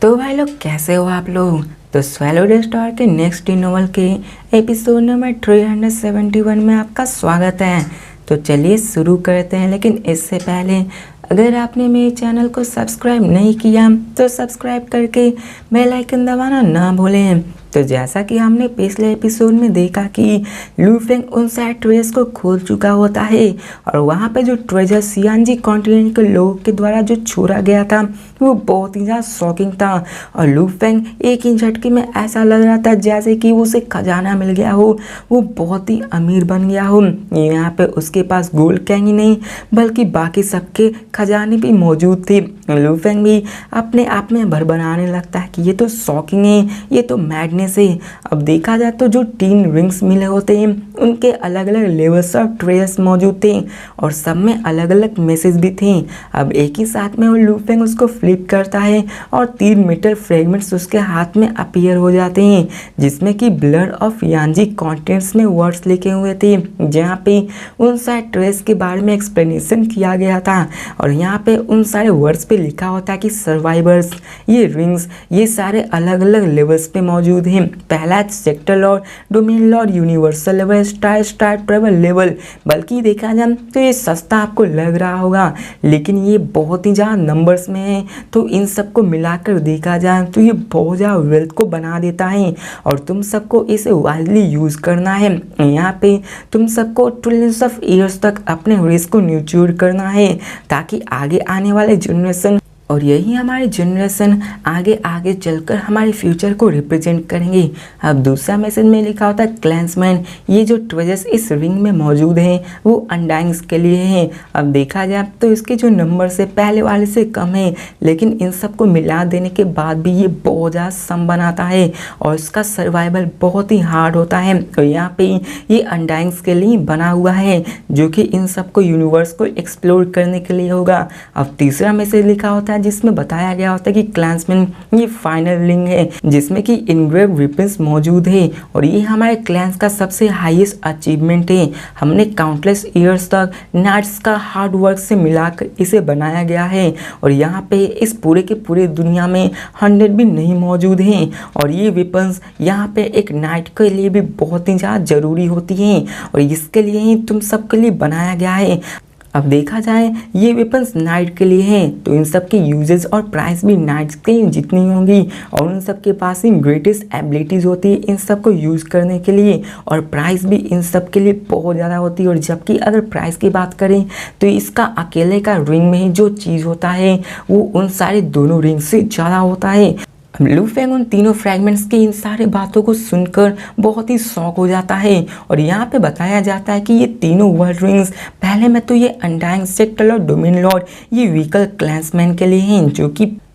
तो भाई लोग कैसे हो आप लोग। तो स्वैलो द स्टार के नेक्स्ट नॉवल के एपिसोड नंबर 371 में आपका स्वागत है। तो चलिए शुरू करते हैं, लेकिन इससे पहले अगर आपने मेरे चैनल को सब्सक्राइब नहीं किया तो सब्सक्राइब करके बेल आइकन दबाना ना भूलें। तो जैसा कि हमने पिछले एपिसोड में देखा कि लू फेंग उन सारे ट्रेजर्स को खोल चुका होता है और वहाँ पे जो ट्रेजर सियानजी कॉन्टिनेंट के लोगों के द्वारा जो छोड़ा गया था वो बहुत ही ज़्यादा शॉकिंग था। और लू फेंग एक ही झटके में ऐसा लग रहा था जैसे कि उसे खजाना मिल गया हो, वो बहुत ही अमीर बन गया हो। यहाँ पे उसके पास गोल्ड कैंग ही नहीं बल्कि बाकी सबके खजाने भी मौजूद थे। लू फेंग भी अपने आप में भरभराने लगता है कि ये तो शॉकिंग है, ये तो मैडनेस है। अब देखा जाए तो जो 3 रिंग्स मिले होते हैं उनके अलग अलग लेवल्स ऑफ ट्रेजर्स मौजूद थे और सब में अलग अलग मैसेज भी थे। अब एक ही साथ में वो लू फेंग उसको फ्लिप करता है और 3 मेटल फ्रेगमेंट्स उसके हाथ में अपीयर हो जाते हैं, जिसमें कि ब्लड ऑफ यानजी कॉन्टेंट्स में वर्ड्स लिखे हुए थे, जहाँ पे उन सारे ट्रेस के बारे में एक्सप्लेनेशन किया गया था। और यहाँ पे उन सारे वर्ड्स पे लिखा होता है कि सर्वाइवर्स, ये रिंग्स, ये सारे अलग अलग लेवल्स पे मौजूद हैं। पहला sector Lord, domain Lord, universal level, star travel level. बल्कि देखा जाए तो ये सस्ता आपको लग रहा होगा, लेकिन ये बहुत ही ज़्यादा नंबर्स में है। तो इन सबको मिलाकर देखा जाए तो ये बहुत ज़्यादा वेल्थ को बना देता है और तुम सबको इसे वाइजली यूज़ करना है। यहाँ पे तुम सबको ट्रिलियंस ऑफ ईयर्स तक अपने रिस्क को न्यूट्रल करना है ताकि आगे आने वाले जनरेशन और यही हमारी जनरेशन आगे आगे चलकर हमारे फ्यूचर को रिप्रेजेंट करेंगे। अब दूसरा मैसेज में लिखा होता है क्लैंसमैन, ये जो ट्रेजर्स इस रिंग में मौजूद हैं वो अनडाइंग्स के लिए हैं। अब देखा जाए तो इसके जो नंबर से पहले वाले से कम है, लेकिन इन सबको मिला देने के बाद भी ये बहुत ज़्यादा सम बनाता है और इसका सर्वाइवल बहुत ही हार्ड होता है। तो यहाँ पे ये अनडाइंग्स के लिए बना हुआ है, जो कि इन सबको यूनिवर्स को एक्सप्लोर करने के लिए होगा। अब तीसरा मैसेज लिखा होता है जिसमें बताया गया होता है कि क्लैंसमैन ये फाइनल रिंग है जिसमें कि इनग्रेव वेपन्स मौजूद है और ये हमारे क्लैंस का सबसे हाईएस्ट अचीवमेंट है। हमने काउंटलेस ईयर्स तक नाइट्स का हार्ड वर्क से मिलाकर इसे बनाया गया है और यहाँ पे इस पूरे के पूरे दुनिया में 100 भी नहीं मौजूद हैं और ये वेपन्स यहाँ पे एक नाइट के लिए भी बहुत ही ज़्यादा ज़रूरी होती हैं और इसके लिए ही तुम सबके लिए बनाया गया है। अब देखा जाए ये वेपन्स नाइट के लिए हैं, तो इन सब के यूजेस और प्राइस भी नाइट्स के जितनी होंगी और उन सब के पास ही ग्रेटेस्ट एबिलिटीज़ होती है इन सब को यूज़ करने के लिए और प्राइस भी इन सब के लिए बहुत ज़्यादा होती है। और जबकि अगर प्राइस की बात करें तो इसका अकेले का रिंग में ही जो चीज़ होता है वो उन सारे दोनों रिंग से ज़्यादा होता है। लू फेंग उन तीनों फ्रैगमेंट्स की इन सारे बातों को सुनकर बहुत ही शौक हो जाता है और यहाँ पे बताया जाता है कि ये तीनों वर्ल्ड रिंग्स पहले में तो ये अनडाइंग सेक्टर और डोमेन लॉर्ड ये व्हीकल क्लैंसमैन के लिए हैं,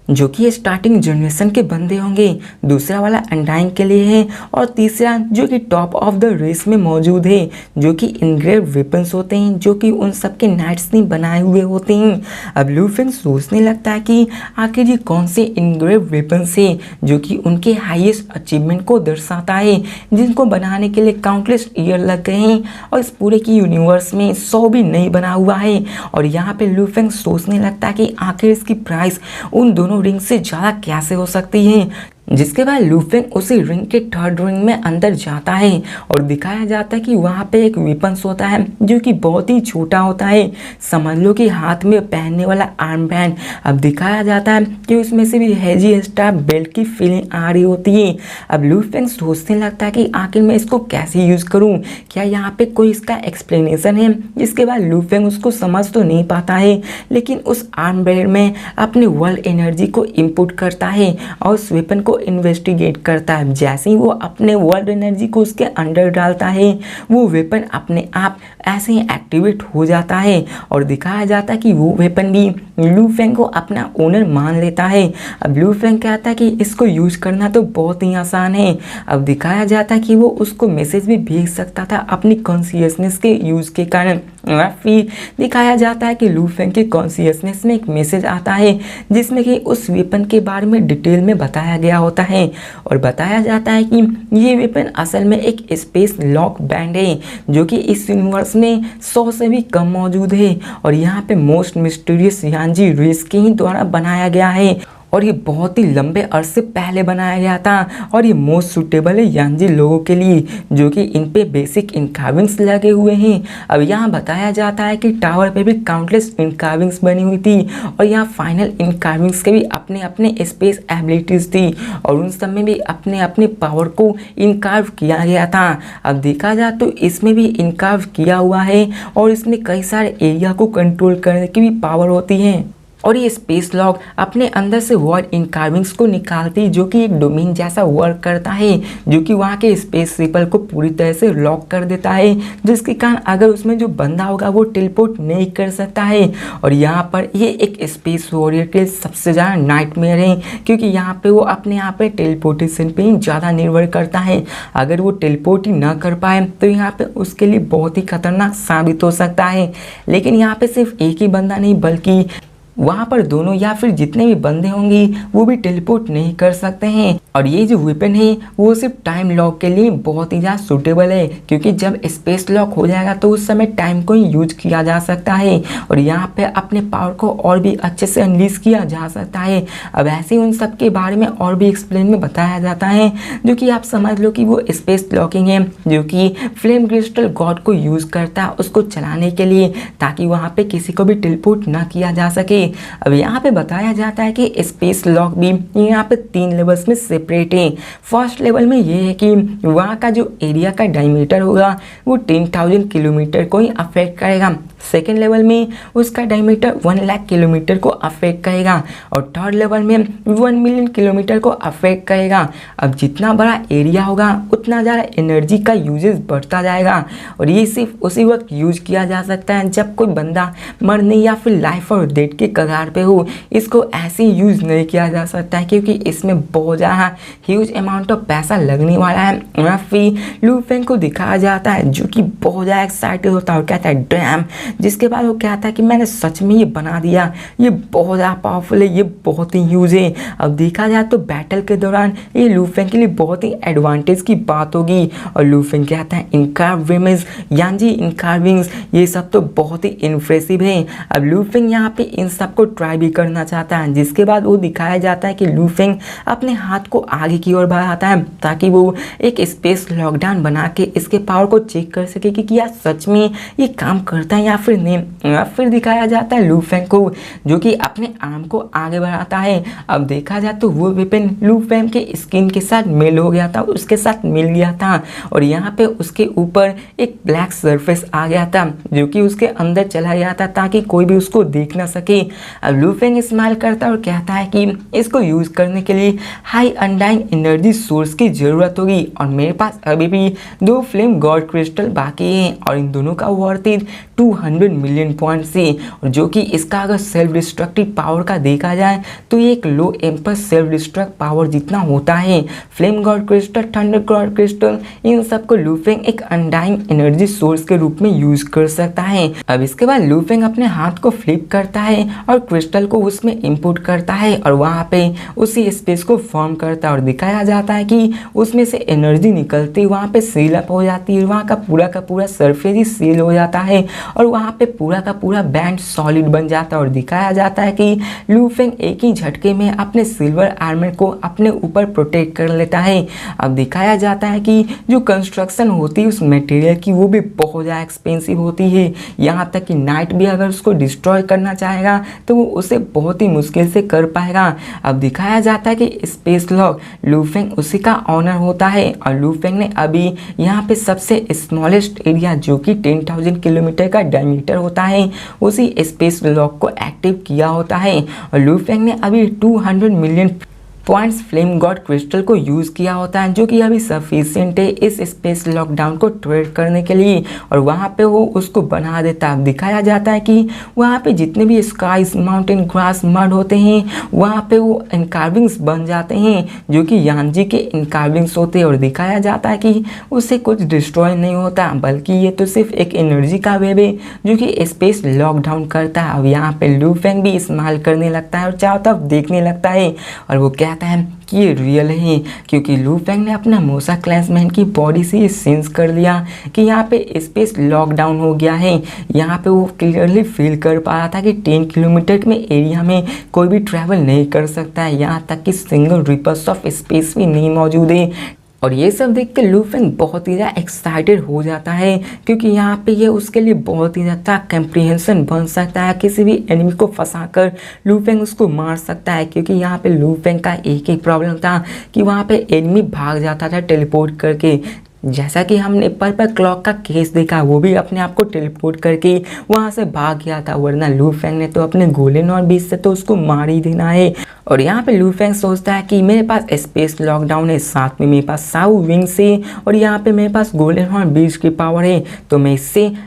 जो कि स्टार्टिंग जनरेशन के बंदे होंगे। दूसरा वाला अनडाइंग के लिए है और तीसरा जो कि टॉप ऑफ द रेस में मौजूद है, जो कि इनग्रेव वेपन्स होते हैं, जो कि उन सब के नाइट्स ने बनाए हुए होते हैं। अब लू फेंग सोचने लगता है कि आखिर ये कौन से इनग्रेव वेपन्स है जो कि उनके हाईएस्ट अचीवमेंट को दर्शाता है, जिनको बनाने के लिए काउंटलेस ईयर लग गए हैं और इस पूरे की यूनिवर्स में 100 भी नहीं बना हुआ है। और यहाँ पे लू फेंग सोचने लगता है कि आखिर इसकी प्राइस उन दोनों रिंग से ज़्यादा कैसे हो सकती है। जिसके बाद लू फेंग उसी रिंग के थर्ड रिंग में अंदर जाता है और दिखाया जाता है कि वहाँ पे एक वेपन्स होता है जो कि बहुत ही छोटा होता है, समझ लो कि हाथ में पहनने वाला आर्म बैंड। अब दिखाया जाता है कि उसमें से भी हेजी स्टार बेल्ट की फीलिंग आ रही होती है। अब लू फेंग सोचने लगता है कि आखिर मैं इसको कैसे यूज़ करूँ, क्या यहाँ पे कोई इसका एक्सप्लेनेशन है। जिसके बाद लू फेंग उसको समझ तो नहीं पाता है, लेकिन उस आर्म बैंड में अपनी वर्ल्ड एनर्जी को इनपुट करता है और उस वेपन को इन्वेस्टिगेट करता है। जैसे ही वो अपने वर्ल्ड एनर्जी को उसके अंदर डालता है वो वेपन अपने आप ऐसे ही एक्टिवेट हो जाता है और दिखाया जाता है कि वो वेपन भी लू फेंग को अपना ओनर मान लेता है। अब लू फेंग कहता है कि इसको यूज करना तो बहुत ही आसान है। अब दिखाया जाता है कि वो उसको मैसेज भी भेज सकता था अपनी कॉन्शियसनेस के यूज के कारण। और फिर दिखाया जाता है कि लू फेंग के कॉन्शियसनेस में एक मैसेज आता है जिसमें कि उस वेपन के बारे में डिटेल में बताया गया होता है और बताया जाता है कि ये वेपन असल में एक स्पेस लॉक बैंड है जो कि इस यूनिवर्स में 100 से भी कम मौजूद है और यहाँ पे मोस्ट मिस्टीरियस यानजी रेस के ही द्वारा बनाया गया है और ये बहुत ही लंबे अरसे पहले बनाया गया था और ये मोस्ट सूटेबल है यानजी लोगों के लिए जो कि इन पे बेसिक इनकार्विंग्स लगे हुए हैं। अब यहाँ बताया जाता है कि टावर पे भी काउंटलेस इनकार्विंग्स बनी हुई थी और यहाँ फाइनल इनकार्विंग्स के भी अपने अपने स्पेस एबिलिटीज थी और उन सब में भी अपने अपने पावर को इनकार्व किया गया था। अब देखा जाए तो इसमें भी इनकार्व किया हुआ है और इसमें कई सारे एरिया को कंट्रोल करने की भी पावर होती है और ये स्पेस लॉक अपने अंदर से वर्ड इनकार्विंग्स को निकालती जो कि एक डोमेन जैसा वर्क करता है जो कि वहाँ के स्पेस शिपल को पूरी तरह से लॉक कर देता है जिसके कारण अगर उसमें जो बंदा होगा वो टेलीपोर्ट नहीं कर सकता है। और यहाँ पर ये एक स्पेस वॉरियर के सबसे ज़्यादा नाइटमेयर है क्योंकि यहाँ पे वो अपने आप पे टेलीपोर्टेशन पे ही ज़्यादा निर्भर करता है। अगर वो टेलीपोर्ट ही ना कर पाए तो यहाँ पे उसके लिए बहुत ही खतरनाक साबित हो सकता है। लेकिन यहाँ पे सिर्फ एक ही बंदा नहीं बल्कि वहाँ पर दोनों या फिर जितने भी बंदे होंगे वो भी टेलीपोर्ट नहीं कर सकते हैं। और ये जो वेपन है वो सिर्फ टाइम लॉक के लिए बहुत ही ज़्यादा सूटेबल है क्योंकि जब स्पेस लॉक हो जाएगा तो उस समय टाइम को ही यूज किया जा सकता है और यहाँ पे अपने पावर को और भी अच्छे से अनलीज किया जा सकता है। अब ऐसे उन सब के बारे में और भी एक्सप्लेन में बताया जाता है जो कि आप समझ लो कि वो स्पेस लॉकिंग है जो कि फ्लेम क्रिस्टल गॉड को यूज़ करता है उसको चलाने के लिए ताकि वहाँ पे किसी को भी टेलीपोर्ट ना किया जा सके। अब यहाँ पे बताया जाता है कि स्पेस लॉक भी यहाँ पे 3 लेवल्स में सेपरेट है। फर्स्ट लेवल में ये है कि वहाँ का जो एरिया का डायमीटर होगा वो 10,000 किलोमीटर को ही अफेक्ट करेगा। सेकेंड लेवल में उसका डायमीटर 1 लाख किलोमीटर को अफेक्ट करेगा और थर्ड लेवल में 1 मिलियन किलोमीटर को अफेक्ट करेगा। अब जितना बड़ा एरिया होगा उतना ज़्यादा एनर्जी का यूजेस बढ़ता जाएगा और ये सिर्फ उसी वक्त यूज किया जा सकता है जब कोई बंदा मरने या फिर लाइफ और डेथ के कगार पे हो। इसको ऐसे यूज नहीं किया जा सकता है क्योंकि इसमें बहुत ज़्यादा ह्यूज अमाउंट ऑफ पैसा लगने वाला है। और फिर लू फेंग को दिखाया जाता है जो कि बहुत ज़्यादा एक्साइटेड होता है और कहता है डैम, जिसके बाद वो कहता है कि मैंने सच में ये बना दिया, ये बहुत ज़्यादा पावरफुल है, ये बहुत ही यूज है। अब देखा जाए तो बैटल के दौरान ये लू फेंग के लिए बहुत ही एडवांटेज की बात होगी और लू फेंग कहता है इनकार्विंग्स यानी इनकार्विंग्स ये सब तो बहुत ही इम्प्रेसिव है। अब लू फेंग यहाँ पे इन सब को ट्राई भी करना चाहता है जिसके बाद वो दिखाया जाता है कि लू फेंग अपने हाथ को आगे की ओर बढ़ाता है ताकि वो एक स्पेस लॉकडाउन बना के इसके पावर को चेक कर सके कि क्या सच में ये काम करता है या फिर नहीं। फिर दिखाया जाता है लू फेंग को जो कि अपने आर्म को आगे बढ़ाता है। अब देखा जाए तो वो वेपन लू फेंग के स्किन के साथ मेल हो गया था, उसके साथ मिल गया था और यहाँ पे उसके ऊपर एक ब्लैक सरफेस आ गया था जो कि उसके अंदर चला गया था ताकि कोई भी उसको देख ना सके। अब लू फेंग स्माइल करता है और कहता है कि इसको यूज करने के लिए हाई अनडाइंग एनर्जी सोर्स की जरूरत होगी और मेरे पास अभी भी 2 फ्लेम गॉड क्रिस्टल बाकी हैं और इन दोनों का वर्थ 200 मिलियन पॉइंट से और जो कि इसका अगर सेल्फ डिस्ट्रक्टिव पावर का देखा जाए तो ये एक low emperor self destruct power जितना होता है। Flame god crystal, thunder god crystal, इन सब को लू फेंग एक अनडाइंग एनर्जी सोर्स के रूप में यूज कर सकता है। अब इसके बाद लू फेंग अपने हाथ को फ्लिप करता है और क्रिस्टल को उसमें इनपुट करता है और वहाँ पे उसी स्पेस को फॉर्म करता है और दिखाया जाता है कि उसमें से एनर्जी निकलती वहाँ पे सील अप हो जाती है, वहाँ का पूरा सरफेस ही सील हो जाता है और वहाँ पे पूरा का पूरा बैंड सॉलिड बन जाता है और दिखाया जाता है कि लू फेंग एक ही झटके में अपने सिल्वर आर्मर को अपने ऊपर प्रोटेक्ट कर लेता है। अब दिखाया जाता है कि जो कंस्ट्रक्शन होती है उस मटेरियल की वो भी बहुत ज़्यादा एक्सपेंसिव होती है, यहाँ तक कि नाइट भी अगर उसको डिस्ट्रॉय करना चाहेगा तो वो उसे बहुत ही मुश्किल से कर पाएगा। अब दिखाया जाता है कि स्पेस लॉक लू फेंग उसी का ऑनर होता है और लू फेंग ने अभी यहाँ पे सबसे स्मॉलेस्ट एरिया जो कि 10,000 किलोमीटर का डायमीटर होता है उसी स्पेस लॉक को एक्टिव किया होता है और लू फेंग ने अभी 200 million points flame god crystal को यूज़ किया होता है जो कि अभी सफिशिएंट है इस स्पेस लॉकडाउन को ट्रेड करने के लिए और वहाँ पे वो उसको बना देता है। दिखाया जाता है कि वहाँ पे जितने भी स्काइज, माउंटेन, ग्रास, मड होते हैं वहाँ पे वो इनकार्विंग्स बन जाते हैं जो कि यानजी के इनकार्विंग्स होते हैं और दिखाया जाता है कि उससे कुछ डिस्ट्रॉय नहीं होता बल्कि ये तो सिर्फ एक एनर्जी का वेव है जो कि स्पेस लॉकडाउन करता है। अब यहाँ पे लू फेंग भी इस्तेमाल करने लगता है और चारों तरफ देखने लगता है और वो कहता है कि ये रियल है, क्योंकि लू फेंग ने अपना मोसा क्लैंसमैन की बॉडी से ये सेंस कर लिया कि यहाँ पे स्पेस लॉकडाउन हो गया है। यहाँ पे वो क्लियरली फील कर पा रहा था कि 10 किलोमीटर में एरिया में कोई भी ट्रैवल नहीं कर सकता है, यहाँ तक कि सिंगल रिपर्स ऑफ स्पेस भी नहीं मौजूद है। और ये सब देख के लू फेंग बहुत ही ज़्यादा एक्साइटेड हो जाता है, क्योंकि यहाँ पे ये उसके लिए बहुत ही ज़्यादा कम्प्रीहेंशन बन सकता है। किसी भी एनिमी को फंसाकर लू फेंग उसको मार सकता है, क्योंकि यहाँ पे लू फेंग का एक ही प्रॉब्लम था कि वहाँ पे एनिमी भाग जाता था टेलीपोर्ट करके। जैसा कि हमने पर्पल क्लॉक का केस देखा, वो भी अपने आप को टेलीपोर्ट करके वहाँ से भाग गया था, वरना लू फेंग ने तो अपने गोलेन और बीच से तो उसको मार ही देना है। और यहाँ पे लू फेंग सोचता है कि मेरे पास स्पेस लॉकडाउन है, साथ में मेरे पास साउ विंग से और यहाँ पे मेरे पास गोल्डन हॉर्न बीच की पावर है, तो मैं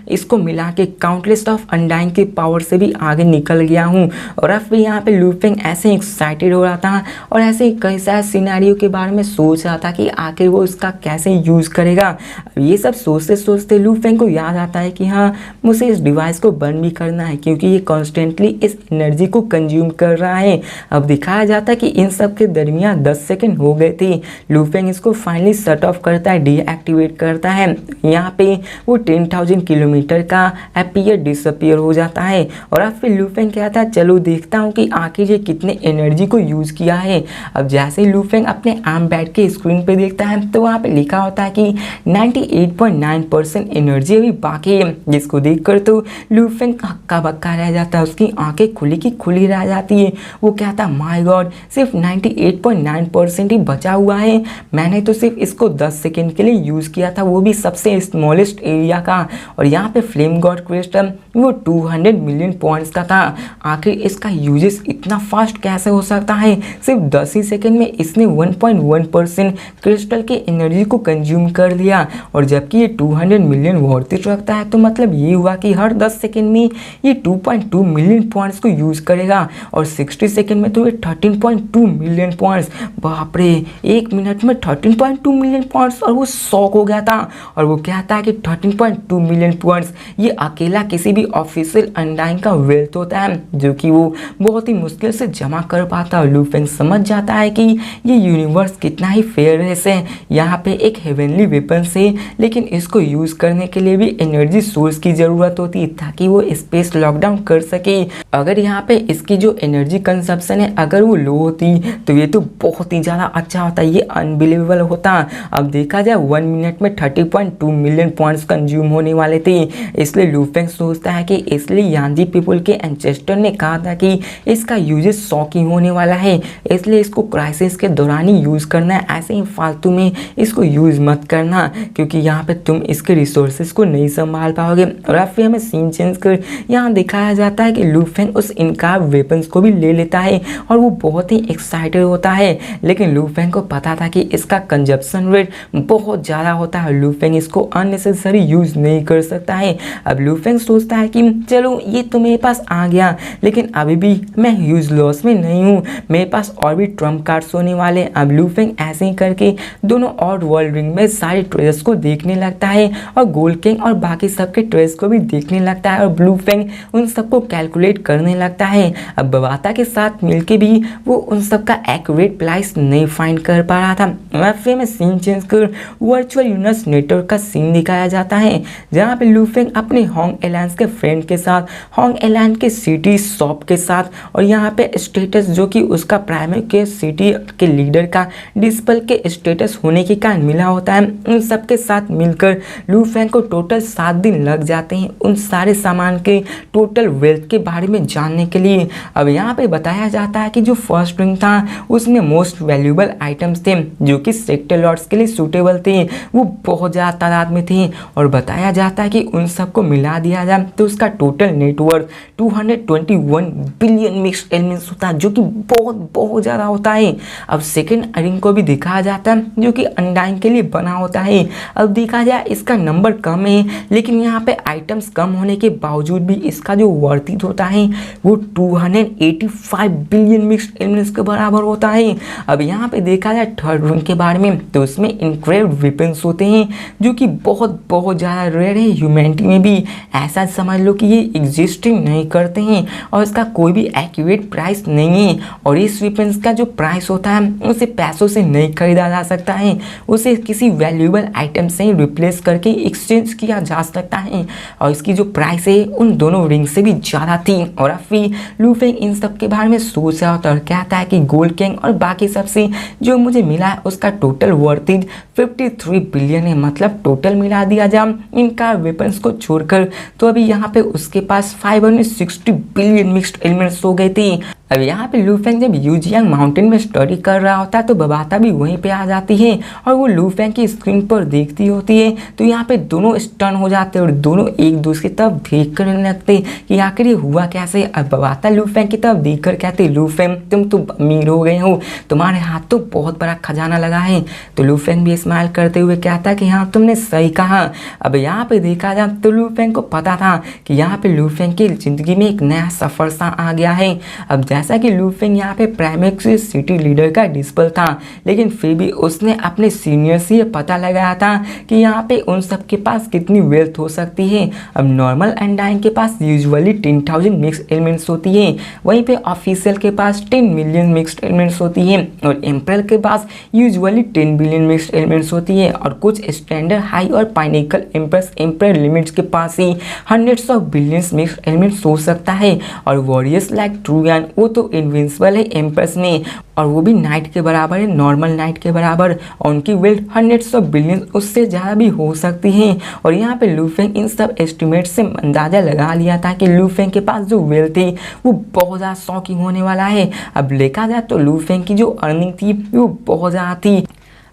इसको मिला के काउंटलेस ऑफ अनडाइंग की पावर से भी आगे निकल गया हूँ। और अब भी यहाँ पे लू फेंग ऐसे एक्साइटेड हो रहा था और ऐसे ही कई सारे सिनेरियो के बारे में सोच रहा था कि आखिर वो इसका कैसे यूज़ करेगा। ये सब सोचते सोचते लू फेंग को याद आता है कि हाँ, मुझे इस डिवाइस को बंद भी करना है, क्योंकि ये कॉन्स्टेंटली इस एनर्जी को कंज्यूम कर रहा है। अब दिखाया जाता है कि इन सब के दरमियान 10 सेकंड हो गए थे। लू फेंग इसको फाइनली शट ऑफ करता है, डीएक्टिवेट करता है। यहाँ पे वो 10,000 किलोमीटर का अपीयर डिसअपीयर हो जाता है। और अब फिर लू फेंग कहता है चलो देखता हूँ कि आखिर ये कितने एनर्जी को यूज़ किया है। अब जैसे ही लू फेंग अपने आर्म बैठ के स्क्रीन पे देखता है तो वहाँ पे लिखा होता है कि 98.9% एनर्जी अभी बाकी है, जिसको देखकर तो लू फेंग हक्का बक्का रह जाता है, उसकी आंखें खुली की खुली रह जाती है। वो कहता माय गॉड, सिर्फ 98.9% ही बचा हुआ है, मैंने तो सिर्फ इसको 10 सेकेंड के लिए यूज़ किया था, वो भी सबसे स्मॉलेस्ट एरिया का। और यहाँ पे फ्लेम गॉड क्रिस्टल वो 200 मिलियन पॉइंट्स का था। आखिर इसका यूजेस इतना फास्ट कैसे हो सकता है? सिर्फ 10 ही सेकेंड में इसने 1.1% क्रिस्टल की एनर्जी को कंज्यूम कर लिया। और जबकि ये 200 मिलियन वॉर्थिट रखता है, तो मतलब ये हुआ कि हर 10 सेकेंड में ये 2.2 मिलियन पॉइंट्स को यूज़ करेगा। और 60 सेकेंड में तो ये 13.2 मिलियन पॉइंट्स। बाप रे, एक मिनट में 13.2 मिलियन पॉइंट्स। और वो शॉक हो गया था और वो कहता है कि 13.2 मिलियन पॉइंट्स ये अकेला किसी भी ऑफिशियल अनडाइन का वेल्थ होता है, जो कि वो बहुत ही मुश्किल से जमा कर पाता है। लू फेंग समझ जाता है कि ये यूनिवर्स कितना ही फेयरनेस है। यहाँ पे एक हेवनली वेपन से, लेकिन इसको यूज़ करने के लिए भी एनर्जी सोर्स की ज़रूरत होती है ताकि वो स्पेस लॉकडाउन कर सके। अगर यहाँ पे इसकी जो एनर्जी कंजप्शन है अगर वो लो होती तो ये तो बहुत ही ज़्यादा अच्छा होता, ये अनबिलीवेबल होता। अब देखा जाए 1 मिनट में 30.2 मिलियन पॉइंट्स कंज्यूम होने वाले थे। इसलिए लू फेंग सोचता है कि इसलिए यांजी पीपल के एंसेस्टर ने कहा था कि इसका यूजेस 100 की होने वाला है, इसलिए इसको क्राइसिस के दौरान ही यूज़ करना है, ऐसे ही फालतू में इसको यूज़ मत करना, क्योंकि यहाँ पे तुम इसके रिसोर्सेज को नहीं संभाल पाओगे। और अब फिर हमें सीन चेंज कर यहाँ दिखाया जाता है कि लू फेंग उस इनकार वेपन्स को भी ले लेता है और वो बहुत ही एक्साइटेड होता है। लेकिन लू फेंग को पता था कि इसका कंजप्शन रेट बहुत ज़्यादा होता है, लू फेंग इसको अननेसेसरी यूज़ नहीं कर सकता है। अब लू फेंग सोचता है कि चलो ये तो मेरे पास आ गया, लेकिन अभी भी मैं यूज लॉस में नहीं हूँ, मेरे पास और भी ट्रम्प कार्ड्स होने वाले। अब लू फेंग ऐसे ही करके दोनों और वर्ल्ड रिंग में सारे ट्रेजर्स को देखने लगता है और गोल्ड किंग और बाकी सबके ट्रेजर्स को भी देखने लगता है और ब्लू फेंग उन सबको कैलकुलेट करने लगता है। अब बवाता के साथ मिलके भी वो उन सब का एक्यूरेट प्राइस नहीं फाइंड कर पा रहा था। फिर में सीन चेंज कर वर्चुअल यूनिवर्स नेटवर्क का सीन दिखाया जाता है, जहाँ पे लू फेंग अपने होंग एलायंस के फ्रेंड के साथ, होंग एलायंस के सिटी शॉप के साथ और यहाँ पे स्टेटस जो कि उसका प्राइमरी के सिटी के लीडर का डिस्पल के स्टेटस होने के कारण मिला होता है, उन सब के साथ मिलकर लू फेंग को टोटल 7 दिन लग जाते हैं उन सारे सामान के टोटल वेल्थ के बारे में जानने के लिए। अब यहाँ पे बताया जाता है कि जो फर्स्ट रिंग था उसमें मोस्ट वैल्यूएबल आइटम्स थे जो कि सेक्टर लॉर्ड्स के लिए सूटेबल थे, वो बहुत ज़्यादा तादाद में थे। और बताया जाता है कि उन सबको मिला दिया जाए तो उसका total net worth 221 billion mixed elements होता है, जो कि बहुत ज़्यादा होता है। अब सेकेंड रिंग को भी दिखाया जाता है जो कि अनडाइन के लिए बना होता है। अब देखा जाए इसका नंबर कम है, लेकिन यहाँ पे आइटम्स कम होने के बावजूद भी इसका जो वर्थित होता है वो 285 बिलियन मिक्स्ड एलिमेंट्स के बराबर होता है। अब यहाँ पे देखा जाए थर्ड रैंक के बारे में, तो उसमें इनक्रेडिबल वेपन्स होते हैं जो कि बहुत ज़्यादा रेयर है। ह्यूमैनिटी में भी ऐसा समझ लो कि ये एग्जिस्टिंग नहीं करते हैं और इसका कोई भी एक्यूरेट प्राइस नहीं है। और इस वेपन्स का जो प्राइस होता है उसे पैसों से नहीं खरीदा जा सकता है, उसे किसी वैल्यूएबल आइटम से रिप्लेस करके एक्सचेंज किया जा सकता है। और इसकी जो प्राइस है उन दोनों रिंग से भी ज़्यादा थी। और अब फिर लू फेंग इन सब के बारे में सोच रहा होता है और कहता है कि गोल्ड किंग और बाकी सबसे जो मुझे मिला है उसका टोटल वर्थिज 53 बिलियन है। मतलब टोटल मिला दिया जाए इनका वेपन्स को छोड़कर तो अभी यहाँ पे उसके पास 560 बिलियन मिक्स्ड एलिमेंट्स हो गए थे। अब यहाँ पे लू फेंग जब यूजियांग माउंटेन में स्टडी कर रहा होता है तो बबाता भी वहीं पे आ जाती है और वो लू फेंग की स्क्रीन पर देखती होती है। तो यहाँ पे दोनों स्टन हो जाते हैं और दोनों एक दूसरे की तरफ देख कर लगते कि आखिर ये हुआ कैसे। अब बबाता लू फेंग की तरफ देख कर कहते लू फेंग तुम तो अमीर हो गए हो, तुम्हारे हाथ तो बहुत बड़ा खजाना लगा है। तो लू फेंग भी स्माइल करते हुए कहता है कि हाँ तुमने सही कहा। अब यहाँ पे देखा जाए तो लू फेंग को पता था कि यहाँ पे लू फेंग की जिंदगी में एक नया सफर सा आ गया है। अब जैसा कि लू फेंग यहाँ पे प्राइमेक्स सिटी लीडर का डिस्पल था, लेकिन फिर भी उसने अपने सीनियर से ये पता लगाया था कि यहाँ पे उन सब के पास कितनी वेल्थ हो सकती है। अब नॉर्मल अनडाइन के पास यूजुअली 10,000 मिक्स्ड एलिमेंट्स होती है, वहीं पे ऑफिशियल के पास 10 मिलियन मिक्स्ड एलिमेंट्स होती है और एम्परर के पास यूजुअली 10 बिलियन मिक्स्ड एलिमेंट्स होती है। और कुछ स्टैंडर्ड हाई और पाइनेकल एम्परर लिमिट्स के पास ही hundreds of billions mixed elements हो सकता है। और वॉरियर्स लाइक ट्रूयान वो तो इनविंसिबल है एम्प्रेस में, और वो भी नाइट के बराबर है, नॉर्मल नाइट के बराबर, और उनकी वेल्थ हंड्रेड्स ऑफ बिलियन उससे ज़्यादा भी हो सकती है। और यहाँ पे लू फेंग इन सब एस्टिमेट से अंदाज़ा लगा लिया था कि लू फेंग के पास जो वेल्थ थी वो बहुत ज़्यादा शॉकिंग होने वाला है। अब देखा जाए तो लू फेंग की जो अर्निंग थी वो बहुत ज़्यादा थी।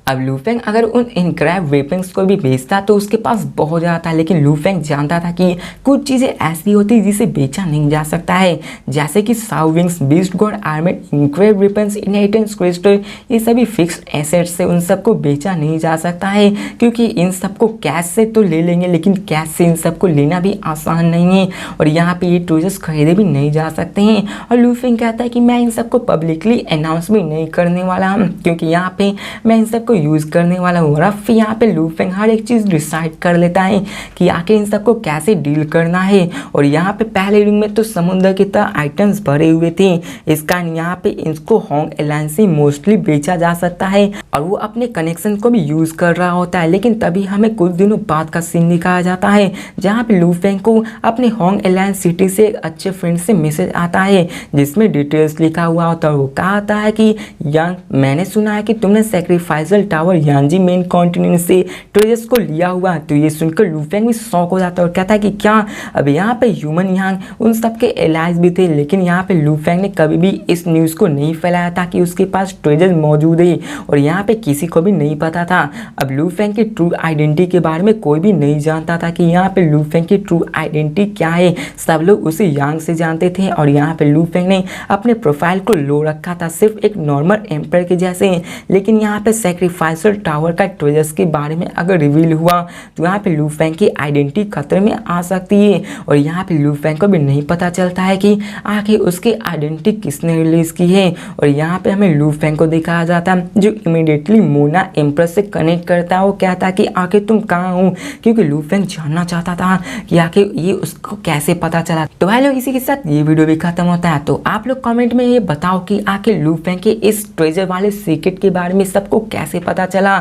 अब लू फेंग अगर उन इनक्राइब वेपन्स को भी बेचता तो उसके पास बहुत ज़्यादा था, लेकिन लू फेंग जानता था कि कुछ चीज़ें ऐसी होती जिसे बेचा नहीं जा सकता है, जैसे कि साउविंग्स, beast god armed, inscribe weapons, inheritance crystal, ये सभी फिक्स्ड एसेट्स से उन सबको बेचा नहीं जा सकता है, क्योंकि इन सबको कैश से तो ले लेंगे लेकिन कैश से इन सबको लेना भी आसान नहीं है और यहाँ पे ये ट्रेजर्स खरीदे भी नहीं जा सकते हैं। और लू फेंग कहता है कि मैं इन सबको पब्लिकली अनाउंस भी नहीं करने वाला हूँ, क्योंकि यहाँ पे मैं इन सबको यूज़ करने वाला हूँ। और फिर यहाँ पे लू फेंग हर एक चीज़ डिसाइड कर लेता है कि आखिर इन सबको कैसे डील करना है। और यहाँ पे पहले रिंग में तो समुद्र की तरह आइटम्स भरे हुए थे, इस कारण यहाँ पे इसको होंग एलायंस से मोस्टली बेचा जा सकता है और वो अपने कनेक्शन को भी यूज़ कर रहा होता है। लेकिन तभी हमें कुछ दिनों बाद का सीन दिखाया जाता है जहाँ पे लू फेंग को अपने होंग एलायंस सिटी से एक अच्छे फ्रेंड से मैसेज आता है जिसमें डिटेल्स लिखा हुआ होता है। वो कहता है कि यांग, मैंने सुना है कि तुमने सेक्रीफाइसल टावर यांजी मेन कॉन्टिनेंट से ट्रेजर्स को लिया हुआ। तो ये सुनकर लू फेंग भी शॉक हो जाता है और कहता है कि क्या। अब यहाँ पे ह्यूमन यांग उन सब के एलाइज भी थे, लेकिन यहाँ पे लू फेंग ने कभी भी इस न्यूज़ को नहीं फैलाया था कि उसके पास ट्रेजर मौजूद है और यहाँ पे किसी को भी नहीं पता था। अब लू फेंग की ट्रू आइडेंटिटी के बारे में कोई भी नहीं जानता था कि यहाँ पे लू फेंग की ट्रू आइडेंटिटी क्या है। सब लोग उसे यांग से जानते थे और यहाँ पे लू फेंग ने अपने प्रोफाइल को लो रखा था सिर्फ एक नॉर्मल एम्पर के जैसे। लेकिन यहाँ पे सेक्रीफाइसल टावर का ट्रेजर्स के बारे में अगर रिवील हुआ तो यहाँ पे लू फेंग की आइडेंटिटी खतरे में आ सकती है और यहाँ पे लू फेंग को भी नहीं पता चलता है कि आखिर उसकी आइडेंटिटी किसने रिलीज की है। और यहाँ पे हमें लू फेंग को दिखाया जाता है जो इमीडिएटली मोना एम्प्रेस से कनेक्ट करता है। वो कहता है कि आखिर तुम कहाँ हो, क्योंकि लू फेंग जानना चाहता था कि आखिर ये उसको कैसे पता चला। तो भाई लोग इसी के साथ ये वीडियो भी खत्म होता है। तो आप लोग कमेंट में ये बताओ कि आखिर लू फेंग के इस ट्रेजर वाले सीक्रेट के बारे में सबको कैसे पता चला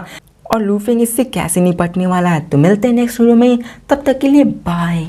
और लू फेंग इससे कैसे निपटने वाला है। तो मिलते हैं नेक्स्ट वीडियो में, तब तक के लिए बाय।